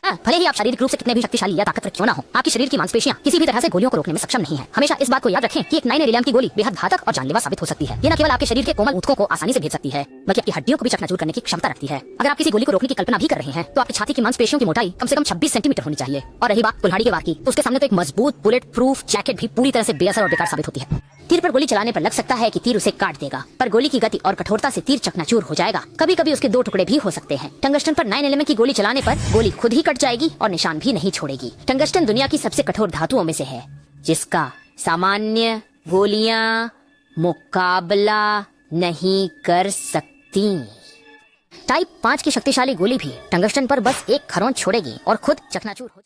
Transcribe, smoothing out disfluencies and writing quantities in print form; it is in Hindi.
भले ही आप शारीरिक रूप से कितने भी शक्तिशाली या ताकतवर क्यों ना हो, आपकी शरीर की मांसपेशियां किसी भी तरह से गोलियों को रोकने में सक्षम नहीं है। हमेशा इस बात को याद रखें कि एक 9mm की गोली बेहद घातक और जानलेवा साबित हो सकती है। ये न केवल आपके शरीर के कोमल ऊतकों को आसानी से भेद सकती है, बल्कि आपकी हड्डियों को भी चकनाचूर करने की क्षमता रखती है। अगर आप किसी गोली को रोकने की कल्पना भी कर रहे हैं तो आपकी छाती की मांसपेशियों की मोटाई कम से कम 26 सेंटीमीटर होनी चाहिए। और रही बात कुल्हाड़ी के वार की, तो उसके सामने तो एक मजबूत बुलेट प्रूफ जैकेट भी पूरी तरह से बेअसर और बेकार साबित होती है। तीर पर गोली चलाने पर लग सकता है कि तीर उसे काट देगा, पर गोली की गति और कठोरता से तीर चकनाचूर हो जाएगा। कभी कभी उसके 2 टुकड़े भी हो सकते हैं। टंगस्टन पर 9mm की गोली चलाने पर गोली खुद ही कट जाएगी और निशान भी नहीं छोड़ेगी। टंगस्टन दुनिया की सबसे कठोर धातुओं में से है, जिसका सामान्य गोलियां मुकाबला नहीं कर सकती। टाइप 5 की शक्तिशाली गोली भी टंगस्टन पर बस एक खरोंच छोड़ेगी और खुद चकनाचूर हो